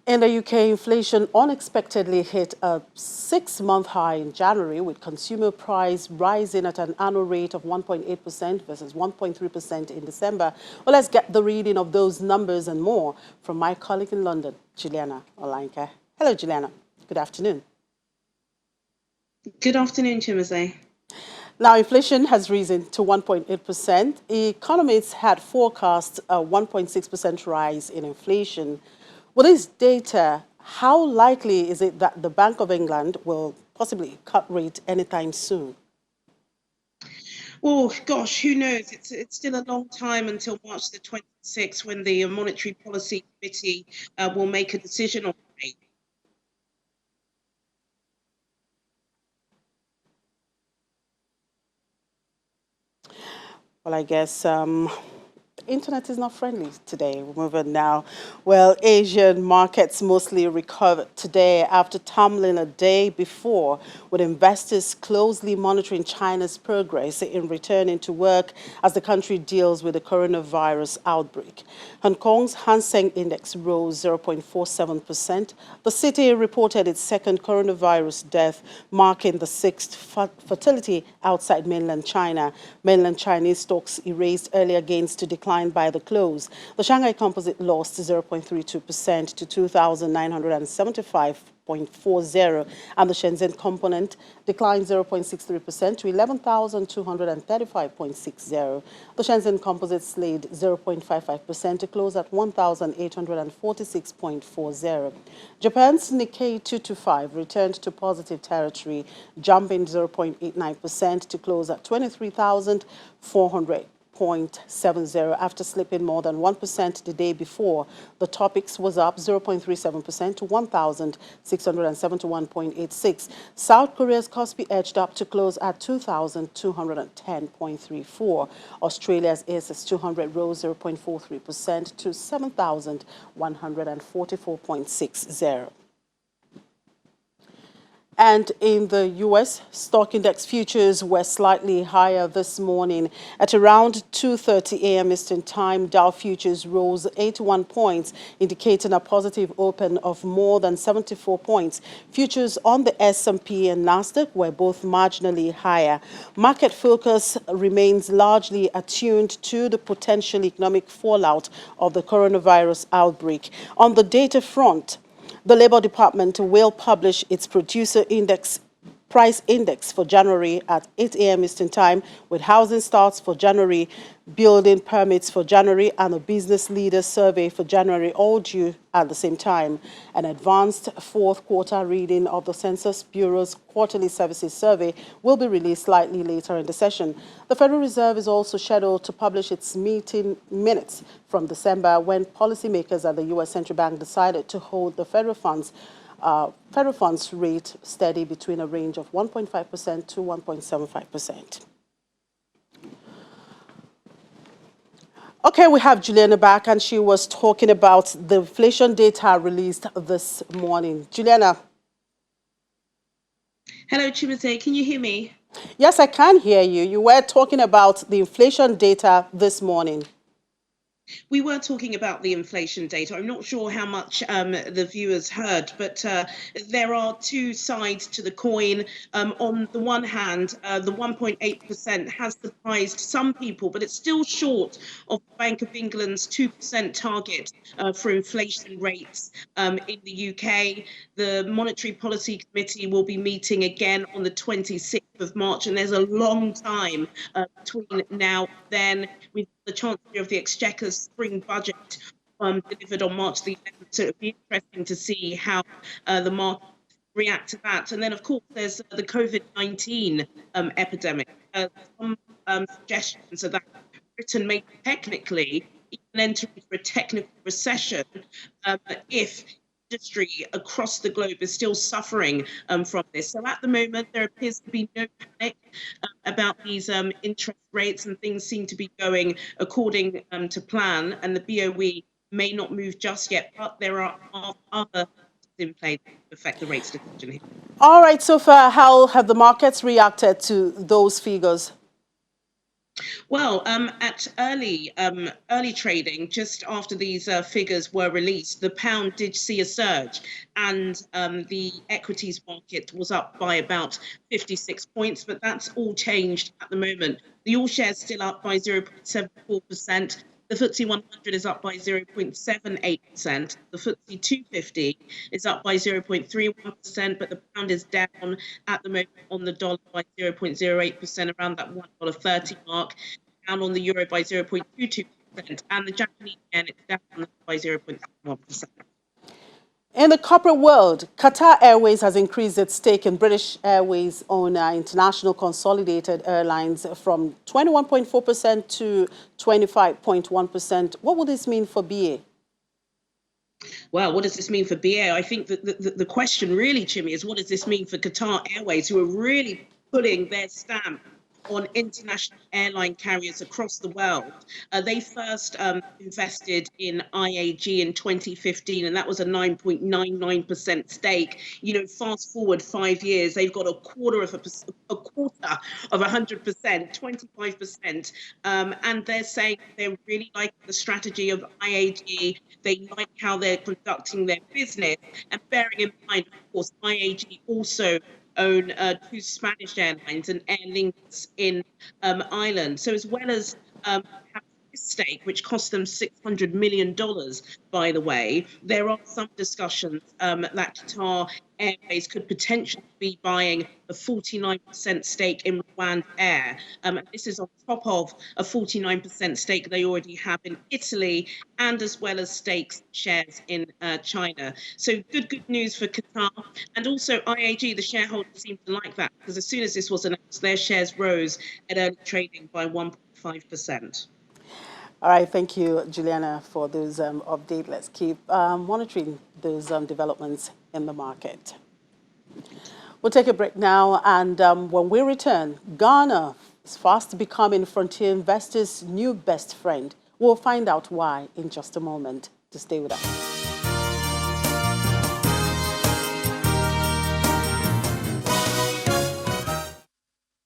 In the UK, inflation unexpectedly hit a 6-month high in January, with consumer price rising at an annual rate of 1.8% versus 1.3% in December. Well, let's get the reading of those numbers and more from my colleague in London, Juliana Olanke. Hello, Juliana. Good afternoon. Good afternoon, Chimeze. Now, inflation has risen to 1.8%. Economists had forecast a 1.6% rise in inflation. With this data, how likely is it that the Bank of England will possibly cut rate anytime soon? Oh gosh, who knows? It's still a long time until March the 26th when the Monetary Policy Committee will make a decision on rate. Well, I guess internet is not friendly today. We're moving now. Well, Asian markets mostly recovered today after tumbling a day before, with investors closely monitoring China's progress in returning to work as the country deals with the coronavirus outbreak. Hong Kong's Hang Seng Index rose 0.47%. The city reported its second coronavirus death, marking the sixth fatality outside mainland China. Mainland Chinese stocks erased earlier gains to decline by the close. The Shanghai Composite lost 0.32% to 2,975.40, and the Shenzhen component declined 0.63% to 11,235.60. The Shenzhen composite slid 0.55% to close at 1,846.40. Japan's Nikkei 225 returned to positive territory, jumping 0.89% to close at 23,400.70 after slipping more than 1% the day before. The Topix was up 0.37% to 1,671.86. South Korea's Kospi edged up to close at 2,210.34. Australia's ASX 200 rose 0.43% to 7,144.60. And in the U.S., stock index futures were slightly higher this morning. At around 2:30 a.m. Eastern Time, Dow futures rose 81 points, indicating a positive open of more than 74 points. Futures on the S&P and Nasdaq were both marginally higher. Market focus remains largely attuned to the potential economic fallout of the coronavirus outbreak. On the data front, the Labour Department will publish its producer index price index for January at 8 a.m. Eastern Time, with housing starts for January, building permits for January, and a business leader survey for January, all due at the same time. An advanced fourth quarter reading of the Census Bureau's quarterly services survey will be released slightly later in the session. The Federal Reserve is also scheduled to publish its meeting minutes from December, when policymakers at the U.S. Central Bank decided to hold the federal funds rate steady between a range of 1.5% to 1.75%. Okay, we have Juliana back, and she was talking about the inflation data released this morning. Juliana. Hello, Chimeze. Can you hear me? Yes, I can hear you. You were talking about the inflation data this morning. We were talking about the inflation data. I'm not sure how much the viewers heard, but there are two sides to the coin. On the one hand, the 1.8% has surprised some people, but it's still short of the Bank of England's 2% target for inflation rates in the UK. The Monetary Policy Committee will be meeting again on the 26th of March, and there's a long time between now and then. We've got the Chancellor of the Exchequer's spring budget delivered on March the 11th, so it'll be interesting to see how the market react to that. And then, of course, there's the COVID-19 epidemic. Some suggestions are that Britain may technically even enter into a technical recession if industry across the globe is still suffering from this. So at the moment, there appears to be no panic about these interest rates, and things seem to be going according to plan. And the BOE may not move just yet, but there are other in play to affect the rates decision here. All right, so far, how have the markets reacted to those figures? Well, at early trading, just after these figures were released, the pound did see a surge, and the equities market was up by about 56 points. But that's all changed at the moment. The all shares still up by 0.74%. The FTSE 100 is up by 0.78%. The FTSE 250 is up by 0.31%, but the pound is down at the moment on the dollar by 0.08%, around that $1.30 mark, down on the euro by 0.22%, and the Japanese yen is down by 0.1%. In the corporate world, Qatar Airways has increased its stake in British Airways on International Consolidated Airlines from 21.4% to 25.1%. What will this mean for BA? Well, what does this mean for BA? I think that the question really, Chimmy, is what does this mean for Qatar Airways, who are really putting their stamp on international airline carriers across the world. They first invested in IAG in 2015, and that was a 9.99% stake. You know, fast forward 5 years, they've got a quarter of 100%, 25%, and they're saying they really like the strategy of IAG. They like how they're conducting their business, and bearing in mind, of course, IAG also own two Spanish airlines and Aer Lingus in Ireland. So as well as having this stake, which cost them $600 million, by the way, there are some discussions that Qatar Airways could potentially be buying a 49% stake in Rwanda Air. And this is on top of a 49% stake they already have in Italy, and as well as stakes shares in China. So good news for Qatar. And also IAG, the shareholders seem to like that, because as soon as this was announced, their shares rose at early trading by 1.5%. All right, thank you, Juliana, for those updates. Let's keep monitoring those developments in the market. We'll take a break now, and when we return, Ghana is fast becoming frontier investors' new best friend. We'll find out why in just a moment. To stay with us.